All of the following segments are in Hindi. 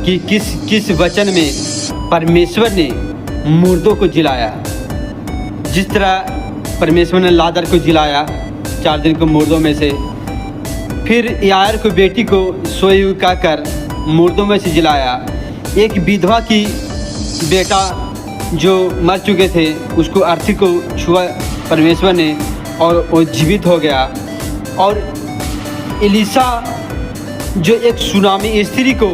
कि किस किस वचन में परमेश्वर ने मुर्दों को जिलाया। जिस तरह परमेश्वर ने लाजर को जिलाया 4 दिन को मुर्दों में से, फिर यायर को बेटी को सोई हुई कहकर मुर्दों में से जिलाया। एक विधवा की बेटा जो मर चुके थे उसको अर्थी को छुआ परमेश्वर ने और वो जीवित हो गया। और एलिशा जो एक सुनामी स्त्री को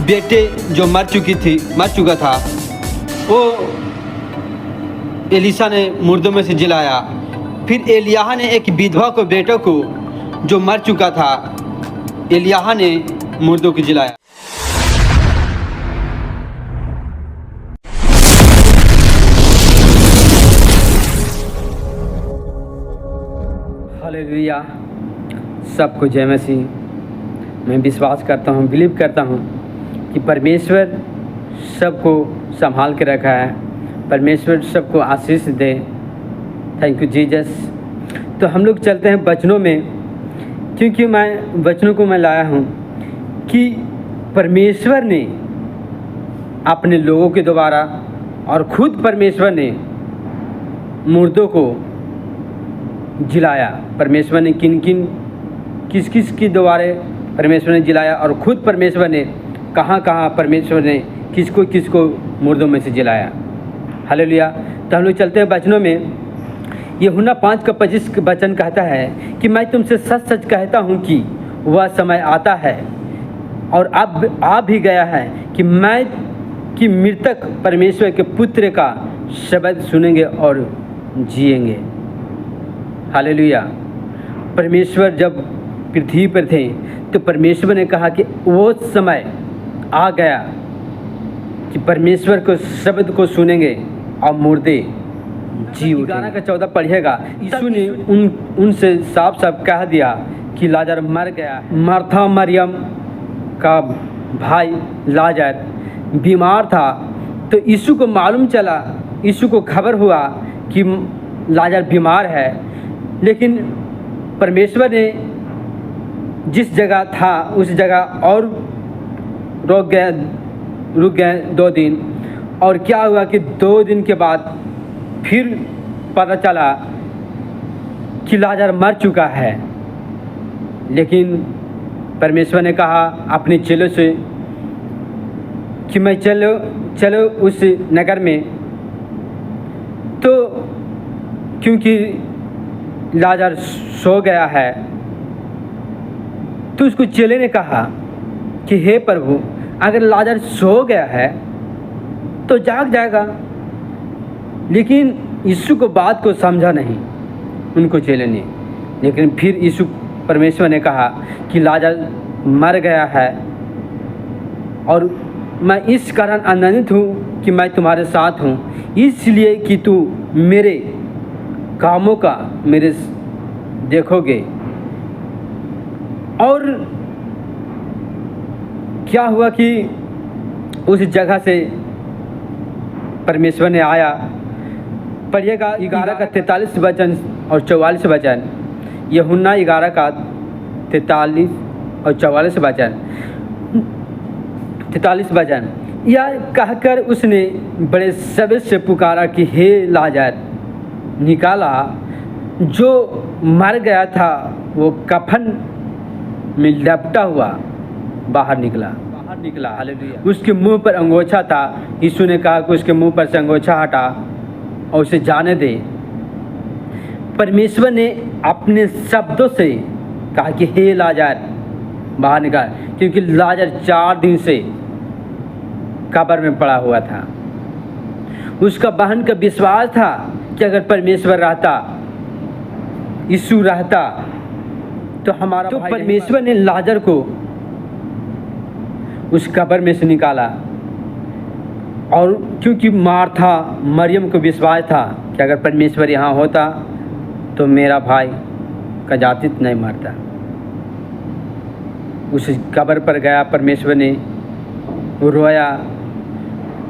बेटे जो मर चुका था, वो एलिशा ने मुर्दों में से जिलाया। फिर एलियाह ने एक विधवा को बेटों को जो मर चुका था, एलियाह ने मुर्दों को जिलाया। हालेलुया, सबको जय मसीह। मैं विश्वास करता हूँ, बिलीव करता हूँ कि परमेश्वर सबको संभाल के रखा है। परमेश्वर सबको आशीष दे। Thank you Jesus. तो हम लोग चलते हैं वचनों में, क्योंकि मैं वचनों को मैं लाया हूँ कि परमेश्वर ने अपने लोगों के द्वारा और खुद परमेश्वर ने मुर्दों को जिलाया। परमेश्वर ने किस किस के द्वारा परमेश्वर ने जिलाया, और ख़ुद परमेश्वर ने कहाँ परमेश्वर ने किसको मुर्दों में से जिलाया। हालेलुया। तो हम लोग चलते हैं वचनों में। यूहन्ना 5:25 वचन कहता है कि मैं तुमसे सच सच कहता हूँ कि वह समय आता है और अब आ भी गया है कि मृतक परमेश्वर के पुत्र का शब्द सुनेंगे और जिएंगे। हालेलुया। परमेश्वर जब पृथ्वी पर थे तो परमेश्वर ने कहा कि वो समय आ गया कि परमेश्वर को शब्द को सुनेंगे और मुर्दे जी उठेंगे। गाना का 14 पढ़िएगा। यीशु ने उनसे साफ साफ कह दिया कि लाजर मर गया। मार्था मरियम का भाई लाजर बीमार था, तो यीशु को मालूम चला, यीशु को खबर हुआ कि लाजर बीमार है। लेकिन परमेश्वर ने जिस जगह था उस जगह और रुक गए 2 दिन। और क्या हुआ कि 2 दिन के बाद फिर पता चला कि लाजर मर चुका है। लेकिन परमेश्वर ने कहा अपने चेलों से कि मैं चलो उस नगर में। तो क्योंकि लाजर सो गया है, तो उसको चेले ने कहा कि हे प्रभु, अगर लाजर सो गया है तो जाग जाएगा। लेकिन यीशु को बात को समझा नहीं उनको चेले ने। लेकिन फिर यीशु परमेश्वर ने कहा कि लाजर मर गया है, और मैं इस कारण आनंदित हूँ कि मैं तुम्हारे साथ हूँ, इसलिए कि तू मेरे कामों का मेरे देखोगे। और क्या हुआ कि उस जगह से परमेश्वर ने आया। पढ़िएगा 11 का 43 वचन और 44 वचन। यूहन्ना 11 का 43 और 44 वचन। 43 वचन। यह कहकर उसने बड़े शब्द से पुकारा कि हे लाजर निकाला। जो मर गया था वो कफन में लपटा हुआ बाहर निकला। हालेलुया। उसके मुंह पर अंगोछा था। यीशु ने कहा कि उसके मुंह पर से अंगोछा हटा और उसे जाने दे। परमेश्वर ने अपने शब्दों से कहा कि हे लाजर बाहर निकाल, क्योंकि लाजर 4 दिन से कब्र में पड़ा हुआ था। उसका बहन का विश्वास था कि अगर परमेश्वर रहता, यीशु रहता, तो हमारा तो परमेश्वर ने लाजर को उस कब्र में से निकाला। और क्योंकि मार्था मरियम को विश्वास था कि अगर परमेश्वर यहाँ होता तो मेरा भाई कदाचित नहीं मरता। उस कब्र पर गया, परमेश्वर ने रोया,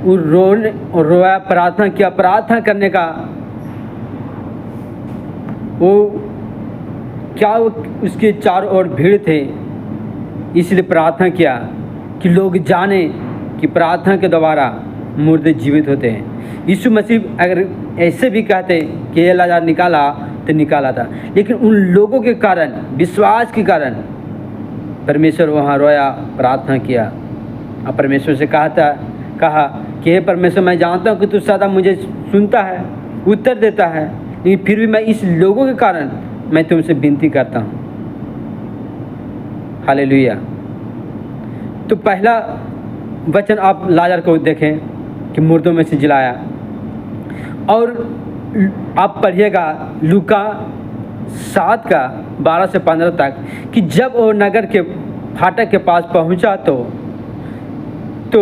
रोया, प्रार्थना किया। प्रार्थना करने का वो क्या उसके चारों ओर भीड़ थे, इसलिए प्रार्थना किया कि लोग जाने कि प्रार्थना के द्वारा मुर्दे जीवित होते हैं। यीशु मसीह अगर ऐसे भी कहते कि ये लाज़र निकाला तो निकाला था, लेकिन उन लोगों के कारण, विश्वास के कारण परमेश्वर वहाँ रोया, प्रार्थना किया और परमेश्वर से कहा कि हे परमेश्वर, मैं जानता हूँ कि तू सदा मुझे सुनता है, उत्तर देता है, लेकिन फिर भी मैं इस लोगों के कारण मैं तुमसे विनती करता हूँ। हालेलुया। तो पहला वचन आप लाज़र को देखें कि मुर्दों में से जिलाया, और आप पढ़िएगा लूका 7 का 12 से 15 तक कि जब वो नगर के फाटक के पास पहुंचा तो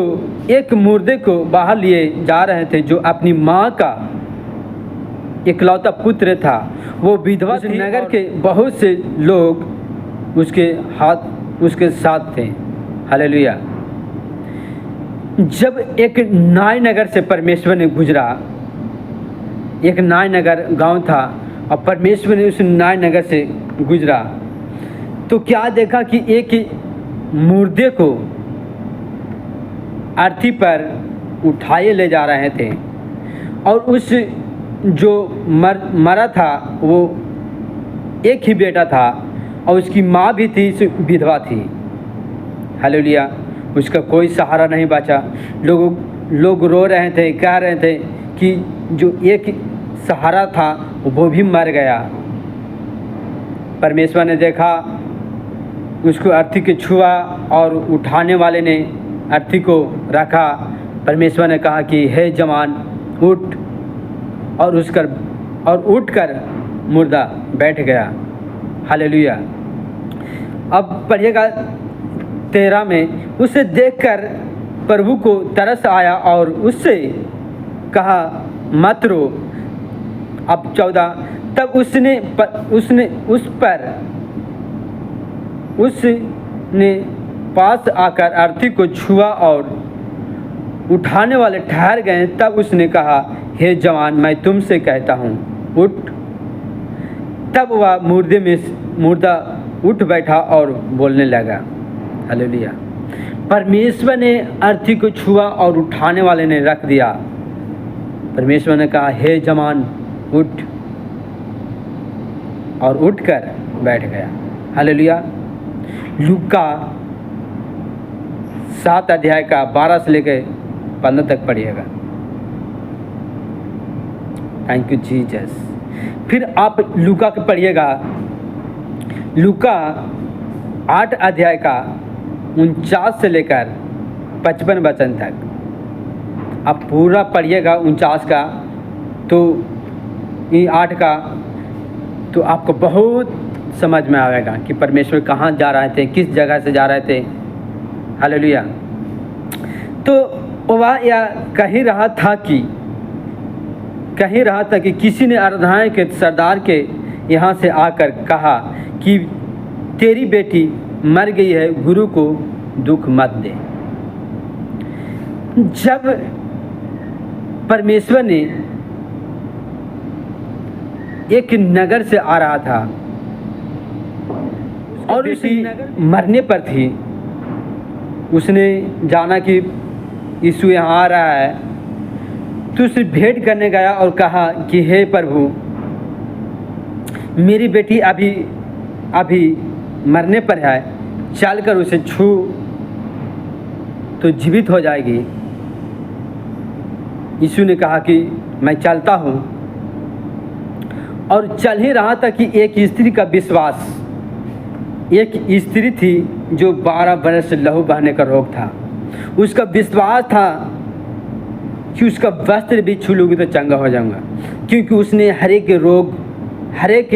एक मुर्दे को बाहर लिए जा रहे थे जो अपनी माँ का इकलौता पुत्र था। वो विधवा थी। नगर के बहुत से लोग उसके साथ थे। हालेलुया। जब एक नाय नगर से परमेश्वर ने गुजरा, एक नाय नगर गांव था और परमेश्वर ने उस नाय नगर से गुजरा, तो क्या देखा कि एक मुर्दे को अर्थी पर उठाए ले जा रहे थे, और उस जो मरा था वो एक ही बेटा था और उसकी माँ भी थी, विधवा थी। हालेलुया। उसका कोई सहारा नहीं बचा। लोग रो रहे थे, कह रहे थे कि जो एक सहारा था वो भी मर गया। परमेश्वर ने देखा, उसको अर्थी के छुआ और उठाने वाले ने अर्थी को रखा। परमेश्वर ने कहा कि हे जवान उठ, और उठकर मुर्दा बैठ गया। हालेलुया। अब पढ़िएगा 13 में, उसे देखकर प्रभु को तरस आया और उससे कहा मत रो। अब 14, तब उसने पास आकर अर्थी को छुआ और उठाने वाले ठहर गए। तब उसने कहा हे जवान, मैं तुमसे कहता हूँ उठ। तब वह मुर्दा उठ बैठा और बोलने लगा। हालेलुया। परमेश्वर ने अर्थी को छुआ और उठाने वाले ने रख दिया। परमेश्वर ने कहा हे जवान उठ, और उठकर बैठ गया। हालेलुया। लूका 7 अध्याय का 12 से लेकर 15 तक पढ़िएगा। Thank you Jesus. फिर आप लूका के पढ़िएगा, लूका 8 अध्याय का 49 से लेकर 55 वचन तक आप पूरा पढ़िएगा। 49 का तो 8 का तो आपको बहुत समझ में आएगा कि परमेश्वर कहाँ जा रहे थे, किस जगह से जा रहे थे। हालेलुया। तो वह यह कह रहा था कि किसी ने अराधनालय के सरदार के यहाँ से आकर कहा कि तेरी बेटी मर गई है, गुरु को दुख मत दे। जब परमेश्वर ने एक नगर से आ रहा था और उसी मरने पर थी, उसने जाना कि यीशु यहाँ आ रहा है, तो उसे भेंट करने गया और कहा कि हे प्रभु, मेरी बेटी अभी मरने पर है, चलकर उसे छू तो जीवित हो जाएगी। यीशु ने कहा कि मैं चलता हूँ, और चल ही रहा था कि एक स्त्री का विश्वास, एक स्त्री थी जो 12 वर्ष से लहू बहने का रोग था। उसका विश्वास था कि उसका वस्त्र भी छू लूँगी तो चंगा हो जाऊंगा, क्योंकि उसने हर एक रोग, हर एक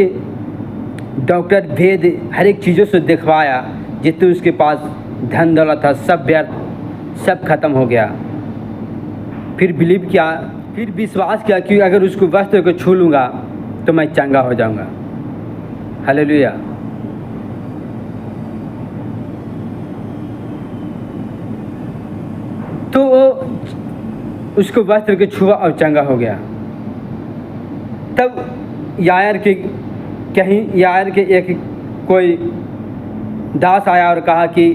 डॉक्टर भेद, हर एक चीज़ों से दिखवाया। जितने उसके पास धन दौलत था सब व्यर्थ, सब खत्म हो गया। फिर बिलीव किया, फिर विश्वास किया कि अगर उसको वस्त्र को छू लूँगा तो मैं चंगा हो जाऊंगा। हालेलुया। तो वो उसको वस्त्र के छुआ और चंगा हो गया। तब यायर के एक कोई दास आया और कहा कि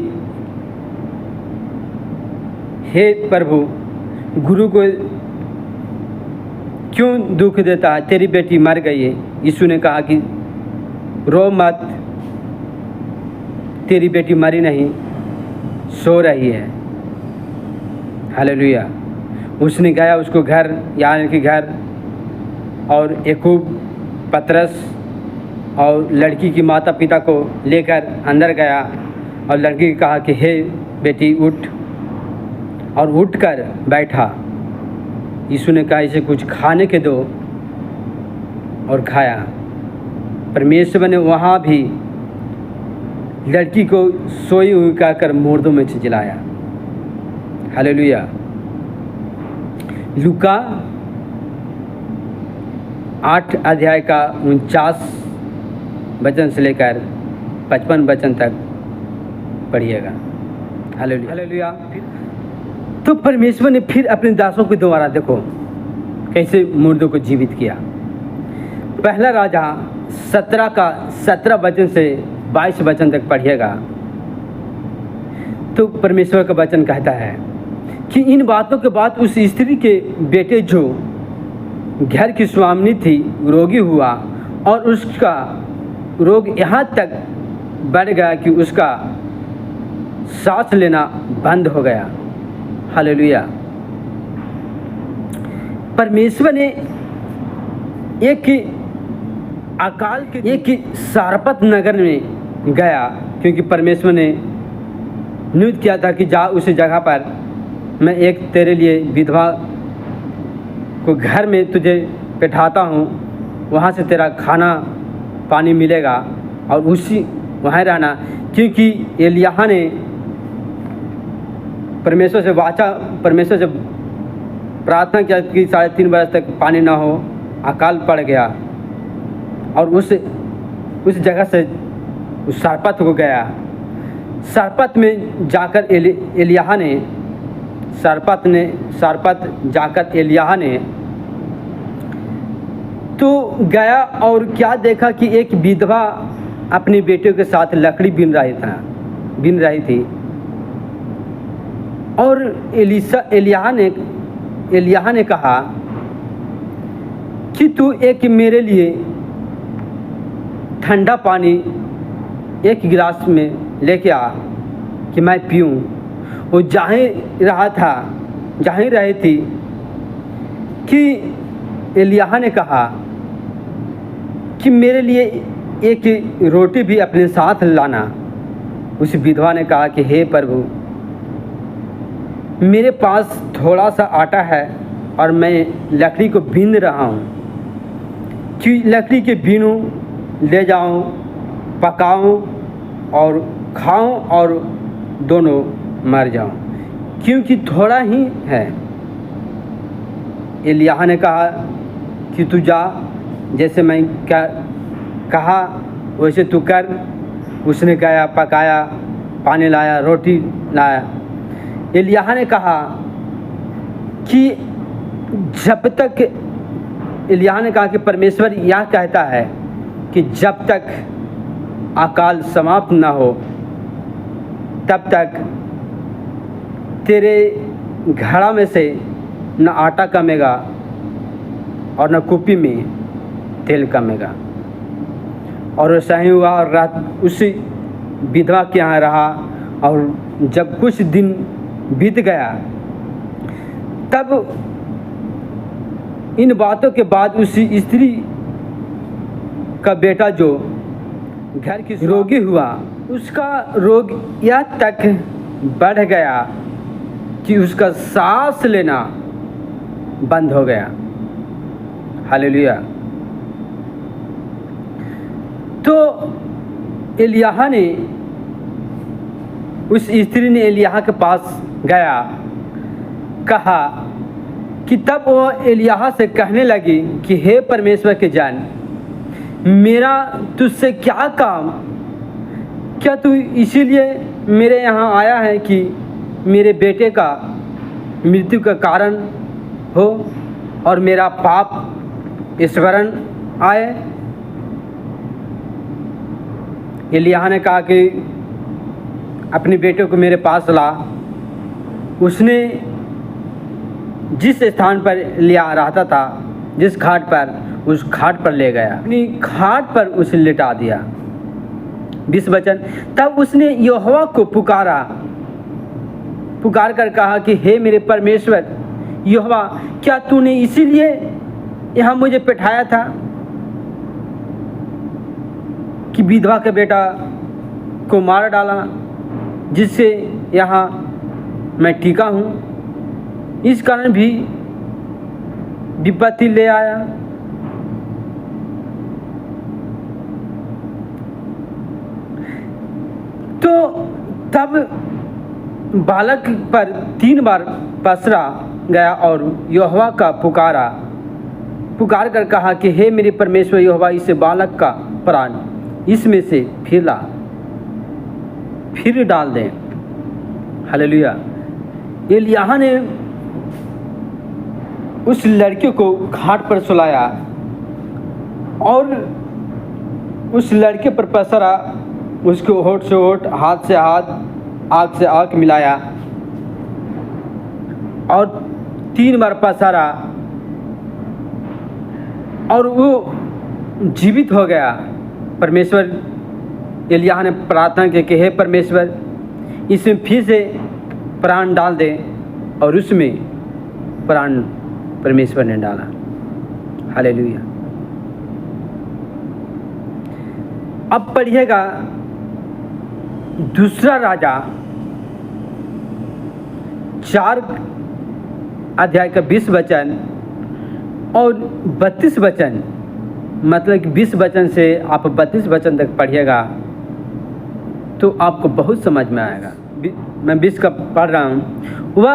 हे प्रभु, गुरु को क्यों दुख देता है, तेरी बेटी मर गई है। यीशु ने कहा कि रो मत, तेरी बेटी मरी नहीं, सो रही है। हालेलुया। उसने गया उसको घर, यानी कि घर, और याकूब, पतरस और लड़की की माता पिता को लेकर अंदर गया और लड़की को कहा कि हे बेटी उठ, और उठकर बैठा। यीशु ने कहा इसे कुछ खाने के दो, और खाया। परमेश्वर ने वहाँ भी लड़की को सोई हुई कहकर मुर्दों में से जिलाया। हालेलुया। लूका 8 अध्याय का 49 वचन से लेकर 55 वचन तक पढ़िएगा। Hallelujah, hallelujah. तो परमेश्वर ने फिर अपने दासों के द्वारा देखो कैसे मुर्दों को जीवित किया। पहला राजा 17 का 17 वचन से 22 वचन तक पढ़िएगा। तो परमेश्वर का वचन कहता है कि इन बातों के बाद उस स्त्री के बेटे जो घर की स्वामिनी थी रोगी हुआ, और उसका रोग यहाँ तक बढ़ गया कि उसका सांस लेना बंद हो गया। हालेलुया। परमेश्वर ने एक अकाल के एक सारपत नगर में गया, क्योंकि परमेश्वर ने नियुक्त किया था कि जा उस जगह पर मैं एक तेरे लिए विधवा को घर में तुझे बैठाता हूँ, वहाँ से तेरा खाना पानी मिलेगा और उसी वहाँ रहना। क्योंकि एलिय्याह ने परमेश्वर से प्रार्थना किया कि 3.5 बरस तक पानी ना हो, अकाल पड़ गया, और उस जगह से उस सारपत को गया। सारपत में जाकर एलिय्याह ने तो गया और क्या देखा कि एक विधवा अपने बेटे के साथ लकड़ी बीन रही थी। और एलिय्याह ने कहा कि तू एक मेरे लिए ठंडा पानी 1 गिलास में लेके आ कि मैं पीऊँ। वो जहाँ रही थी कि एलिय्याह ने कहा कि मेरे लिए एक रोटी भी अपने साथ लाना। उस विधवा ने कहा कि हे प्रभु, मेरे पास थोड़ा सा आटा है और मैं लकड़ी को बीन रहा हूँ, कि लकड़ी के बीनूँ, ले जाऊँ, पकाऊँ और खाऊँ और दोनों मर जाऊँ, क्योंकि थोड़ा ही है। एलिय्याह ने कहा कि तू जा, जैसे मैं क्या कहा वैसे तू कर। उसने गया, पकाया, पानी लाया, रोटी लाया। एलिय्याह ने कहा कि परमेश्वर यह कहता है कि जब तक अकाल समाप्त ना हो तब तक तेरे घड़ा में से न आटा कमेगा और न कुप्पी में तेल कमेगा। और वैसा ही हुआ, और रात उसी विधवा के यहाँ रहा। और जब कुछ दिन बीत गया तब इन बातों के बाद उसी स्त्री का बेटा जो घर की रोगी हुआ, उसका रोग यह तक बढ़ गया कि उसका सांस लेना बंद हो गया। हालेलुया। तो एलिय्याह ने, उस स्त्री ने एलिय्याह के पास गया, कहा कि तब वो एलिय्याह से कहने लगी कि हे परमेश्वर के जन, मेरा तुझसे क्या काम? क्या तू इसीलिए मेरे यहाँ आया है कि मेरे बेटे का मृत्यु का कारण हो और मेरा पाप स्मरण आए? एलिय्याह ने कहा कि अपने बेटे को मेरे पास ला। उसने जिस स्थान पर लिया रहता था, जिस घाट पर, उस घाट पर ले गया, अपनी घाट पर उसे लिटा दिया। 20 वचन, तब उसने यहोवा को पुकार कर कहा कि हे मेरे परमेश्वर यहोवा, क्या तूने इसीलिए यहाँ मुझे बैठाया था कि विधवा के बेटा को मार डाला, जिससे यहाँ मैं टिका हूँ? इस कारण भी विपत्ति ले आया। तो तब बालक पर 3 बार पसरा गया और यहोवा का पुकार कर कहा कि हे मेरे परमेश्वर यहोवा, इस बालक का प्राण इसमें से फिर डाल दें। हालेलुया। एलिय्याह ने उस लड़के को घाट पर सुलाया और उस लड़के पर पसरा, उसको होठ से होठ, हाथ से हाथ, आँख से आँख मिलाया और 3 बार पसारा और वो जीवित हो गया। परमेश्वर, एलिय्याह ने प्रार्थना की कि हे परमेश्वर, इसमें फिर से प्राण डाल दे, और उसमें प्राण परमेश्वर ने डाला। हालेलुया। अब पढ़िएगा दूसरा राजा 4 अध्याय का 20 वचन और 32 वचन, मतलब कि 20 वचन से आप 32 वचन तक पढ़िएगा तो आपको बहुत समझ में आएगा। मैं 20 का पढ़ रहा हूँ। वह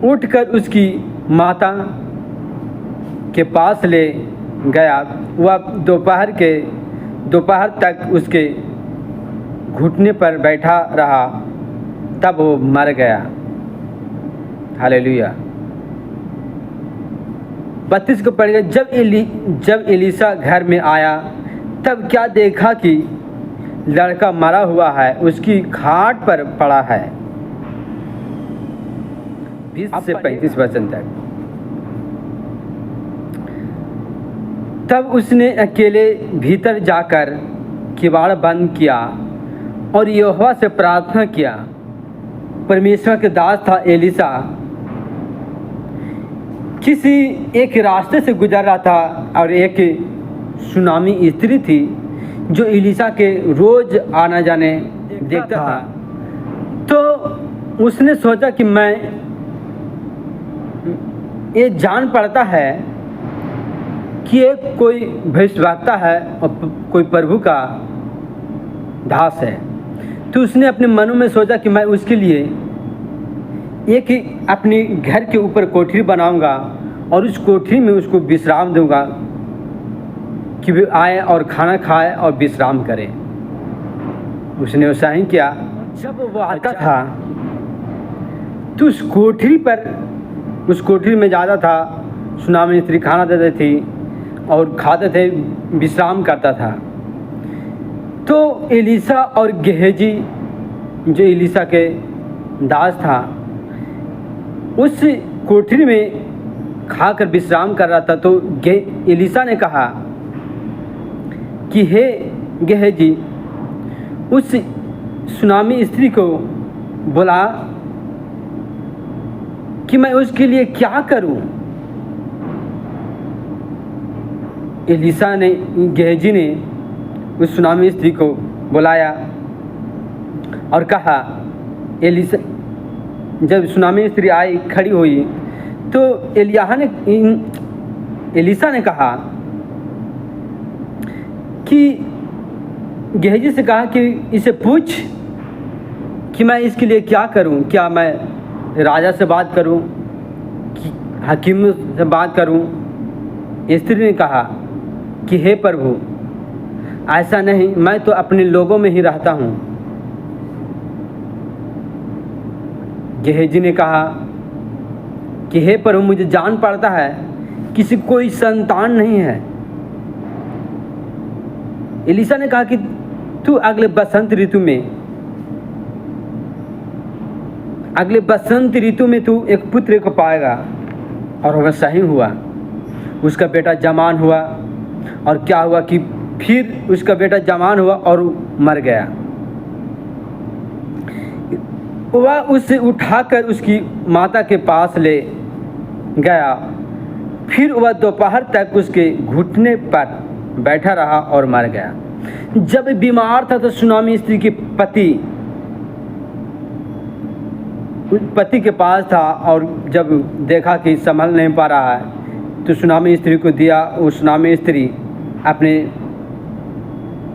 उठकर उसकी माता के पास ले गया। वह दोपहर तक उसके घुटने पर बैठा रहा, तब वो मर गया। हालेलुया। 32 को पढ़िए। जब एलीशा घर में आया तब क्या देखा कि लड़का मरा हुआ है, उसकी खाट पर पड़ा है। 20 से 35 वचन तक। तब उसने अकेले भीतर जाकर किवाड़ बंद किया और यहोवा से प्रार्थना किया। परमेश्वर के दास था एलीशा किसी एक रास्ते से गुजर रहा था और एक सुनामी स्त्री थी जो एलीशा के रोज आना जाने देखता था। तो उसने सोचा कि मैं ये जान पड़ता है कि ये कोई भविष्यवक्ता है और कोई प्रभु का दास है। तो उसने अपने मनों में सोचा कि मैं उसके लिए एक ही अपनी घर के ऊपर कोठरी बनाऊंगा और उस कोठरी में उसको विश्राम दूंगा कि वे आए और खाना खाए और विश्राम करे। उसने वैसा ही किया। जब वो आता था तो उस कोठरी में जाता था, सुनामी स्त्री खाना देती थी और खाते थे, विश्राम करता था। तो एलीशा और गेहजी जो एलीशा के दास था उस कोठरी में खाकर विश्राम कर रहा था। तो एलीशा ने कहा कि हे गेहजी, उस सुनामी स्त्री को बुला कि मैं उसके लिए क्या करूं। एलीशा ने, गेहजी ने उस सुनामी स्त्री को बुलाया और कहा, एलीशा, जब सुनामी स्त्री आई खड़ी हुई तो एलीशा ने कहा कि गेहजी से कहा कि इसे पूछ कि मैं इसके लिए क्या करूं, क्या मैं राजा से बात करूं कि हकीम से बात करूं। स्त्री ने कहा कि हे प्रभु, ऐसा नहीं, मैं तो अपने लोगों में ही रहता हूं। गेहजी ने कहा कि हे प्रभु, मुझे जान पड़ता है किसी कोई संतान नहीं है। एलीशा ने कहा कि तू अगले बसंत ऋतु में अगले बसंत ऋतु में तू एक पुत्र को पाएगा। और वैसा ही हुआ, उसका बेटा जवान हुआ। और क्या हुआ कि फिर उसका बेटा जवान हुआ और मर गया। वह उसे उठाकर उसकी माता के पास ले गया। फिर वह दोपहर तक उसके घुटने पर बैठा रहा और मर गया। जब बीमार था तो सुनामी स्त्री के पति के पास था, और जब देखा कि संभल नहीं पा रहा है तो सुनामी स्त्री को दिया। उस सुनामी स्त्री अपने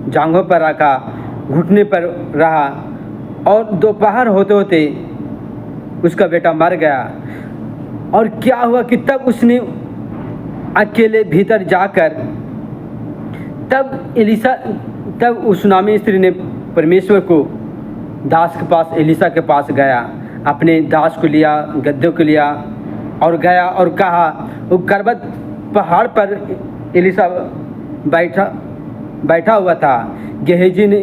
जांघों पर रखा, घुटने पर रहा, और दोपहर होते होते उसका बेटा मर गया। और क्या हुआ कि तब उसने अकेले भीतर जाकर तब उस सुनामी स्त्री ने परमेश्वर को दास के पास, एलिसा के पास गया, अपने दास को लिया, गद्दे को लिया और गया और कहा। वो पर्वत पहाड़ पर एलिसा बैठा हुआ था। गेहजी ने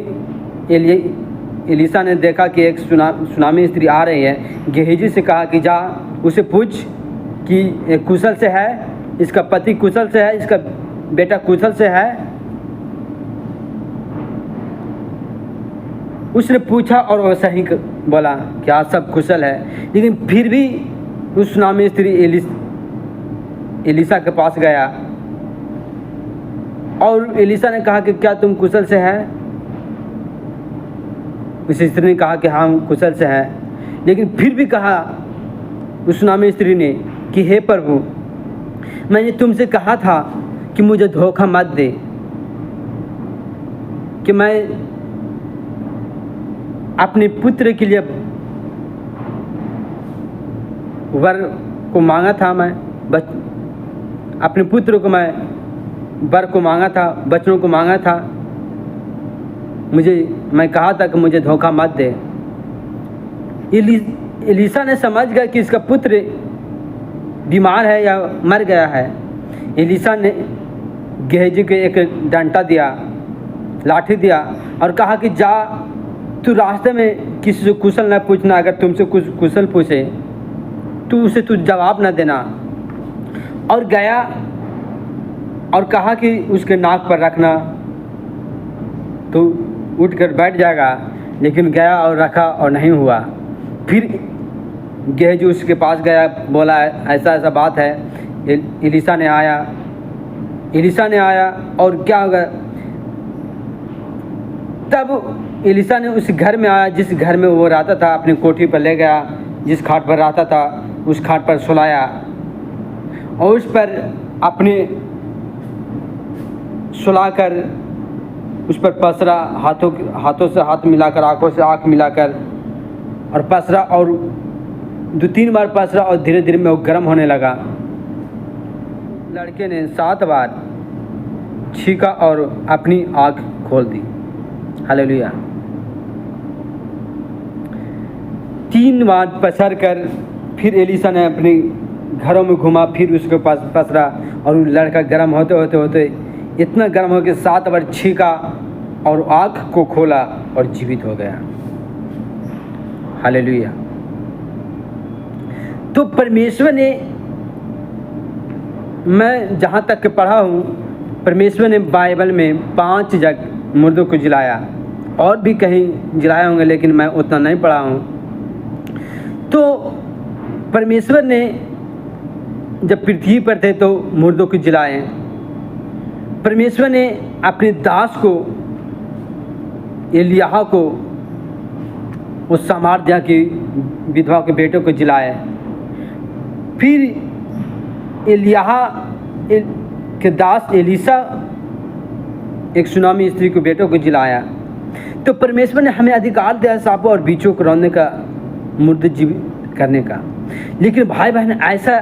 एलिसा ने देखा कि एक सुनामी स्त्री आ रही है। गेहजी से कहा कि जा उसे पूछ कि कुशल से है, इसका पति कुशल से है, इसका बेटा कुशल से है। उसने पूछा और वैसा ही बोला क्या सब कुशल है। लेकिन फिर भी उस सुनामी स्त्री एलिसा के पास गया और एलिसा ने कहा कि क्या तुम कुशल से हैं। उस स्त्री ने कहा कि हाँ कुशल से हैं। लेकिन फिर भी कहा उस सुनामी स्त्री ने कि हे प्रभु, मैंने तुमसे कहा था कि मुझे धोखा मत दे, कि मैं अपने पुत्र के लिए वर को मांगा था, मैं अपने पुत्र को मैं वर को मांगा था, बच्चों को मांगा था। मैं कहा था कि मुझे धोखा मत दे। एलिसा ने समझ गया कि इसका पुत्र बीमार है या मर गया है। एलिसा ने गेहजी को एक डंडा दिया, लाठी दिया और कहा कि जा तू रास्ते में किसी से कुशल न पूछना, अगर तुमसे कुछ कुशल पूछे तो उसे तू जवाब न देना। और गया और कहा कि उसके नाक पर रखना तो उठकर बैठ जाएगा। लेकिन गया और रखा और नहीं हुआ। फिर गेहजी उसके पास गया, बोला ऐसा ऐसा बात है। एलिसा ने आया और क्या होगा, तब एलिसा ने उस घर में आया जिस घर में वो रहता था, अपनी कोठी पर ले गया, जिस खाट पर रहता था उस खाट पर सुलाया और उस पर अपने सुलाकर उस पर पसरा, हाथों से हाथ मिलाकर, आंखों से आंख मिलाकर और पसरा, और 2-3 बार पसरा और धीरे धीरे में वो गर्म होने लगा। लड़के ने 7 बार छींका और अपनी आँख खोल दी। हालेलुया। 3 बार पसर कर फिर एलिसा ने अपने घरों में घुमा, फिर उसके पास पसरा और लड़का गर्म होते इतना गर्म हो कि 7 बार छींका और आँख को खोला और जीवित हो गया। हालेलुया। तो परमेश्वर ने, मैं जहाँ तक पढ़ा हूँ, परमेश्वर ने बाइबल में 5 जगह मुर्दों को जिलाया, और भी कहीं जिलाए होंगे लेकिन मैं उतना नहीं पढ़ा हूँ। तो परमेश्वर ने जब पृथ्वी पर थे तो मुर्दों को जिलाए। परमेश्वर ने अपने दास को एलियाह को उस सामरिया की विधवा के बेटे को जिलाया। फिर एलियाह के दास एलिसा एक सुनामी स्त्री के बेटों को जिलाया। तो परमेश्वर ने हमें अधिकार दिया सांपों और बीचों को रौंदने का, मुर्दे जीवित करने का। लेकिन भाई बहन, ऐसा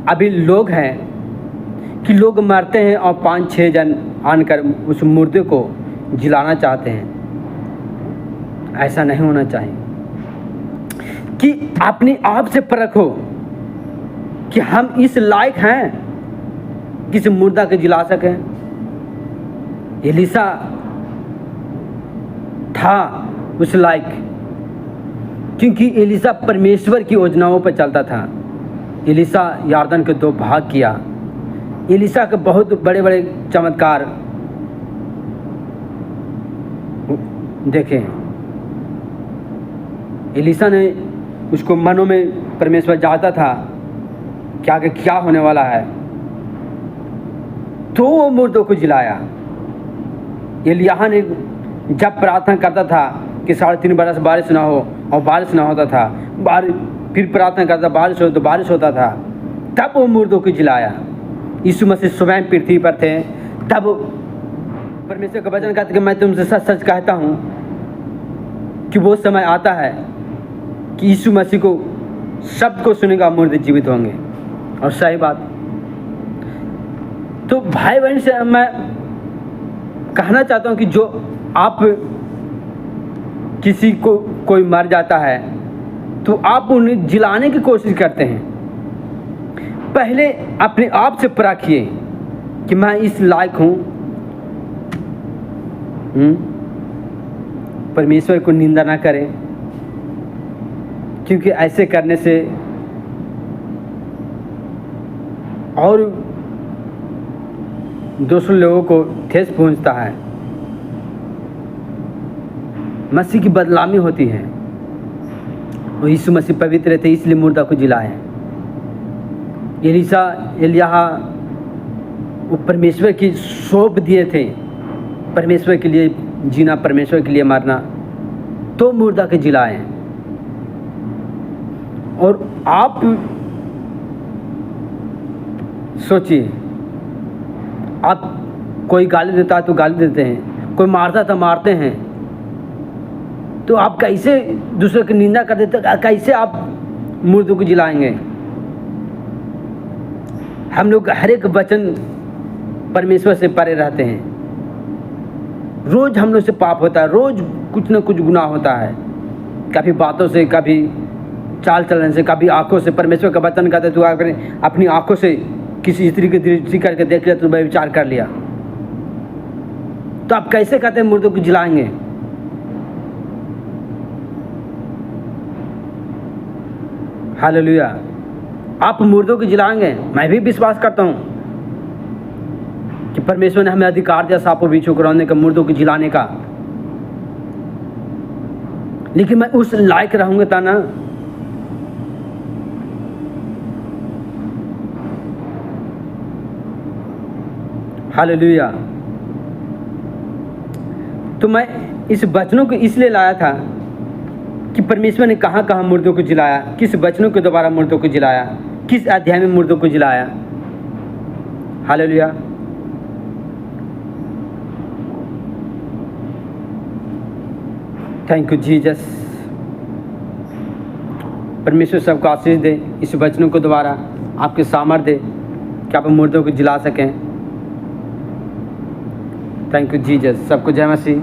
अभी लोग हैं कि लोग मरते हैं और 5-6 जन आनकर उस मुर्दे को जिलाना चाहते हैं। ऐसा नहीं होना चाहिए। कि अपने आप से परखो कि हम इस लायक हैं किसी मुर्दा को जिला सकें। एलिसा था उस लायक, क्योंकि एलिशा परमेश्वर की योजनाओं पर चलता था। एलिशा यरदन के 2 भाग किया। एलिशा के बहुत बड़े बड़े चमत्कार देखे। एलिशा ने उसको मनों में परमेश्वर जानता था कि आगे क्या होने वाला है, तो वो मुर्दों को जिलाया। एलिय्याह ने जब प्रार्थना करता था कि 3.5 बरस बारिश ना हो, और बारिश ना होता था, फिर प्रार्थना करता बारिश हो तो बारिश होता था, तब वो मुर्दों को जिलाया। यीशु मसीह स्वयं पृथ्वी पर थे, तब परमेश्वर का वचन कहता कि मैं तुमसे सच सच कहता हूँ कि वो समय आता है कि यीशु मसीह को सबको सुनेगा, मुर्दे जीवित होंगे। और सही बात। तो भाई बहन से मैं कहना चाहता हूँ कि जो आप किसी को कोई मर जाता है तो आप उन्हें जिलाने की कोशिश करते हैं। पहले अपने आप से परखिए कि मैं इस लायक हूँ परमेश्वर को निंदा ना करें, क्योंकि ऐसे करने से और दूसरे लोगों को ठेस पहुंचता है, मसीह की बदनामी होती है। और यीशु मसीह पवित्र थे, इसलिए मुर्दा को जिलाए। एलिय्याह वो परमेश्वर की सौंप दिए थे, परमेश्वर के लिए जीना, परमेश्वर के लिए मरना, तो मुर्दा के जिलाए। और आप सोचिए, आप कोई गाली देता है तो गाली देते हैं, कोई मारता तो मारते हैं, तो आप कैसे दूसरे की निंदा कर देते, कैसे आप मुर्दों को जिलाएंगे? हम लोग हर एक वचन परमेश्वर से परे रहते हैं। रोज हम लोग से पाप होता है, रोज कुछ न कुछ गुनाह होता है, कभी बातों से, कभी चाल चलन से, कभी आंखों से। परमेश्वर का वचन कहते तू अपनी आंखों से किसी स्त्री की दृष्टि करके देख लिया तो विचार कर लिया, तो आप कैसे कहते हैं मुर्दों को जिलाएंगे? हालेलुया। आप मुर्दों को जिलाएंगे? मैं भी विश्वास करता हूं कि परमेश्वर ने हमें अधिकार दिया सांपों बिच्छू को रौंदने का, मुर्दों को जिलाने का, लेकिन मैं उस लायक रहूंगा ता ना। हालेलुया। तो मैं इस वचनों को इसलिए लाया था कि परमेश्वर ने कहाँ कहाँ मुर्दों को जिलाया, किस वचनों के द्वारा मुर्दों को जिलाया, किस अध्याय में मुर्दों को जिलाया। हालेलुया। Thank you Jesus. परमेश्वर सबको आशीष दे, इस वचनों के द्वारा आपके सामर्थ्य दे कि आप मुर्दों को जिला सकें। Thank you Jesus. सबको जय मसीह।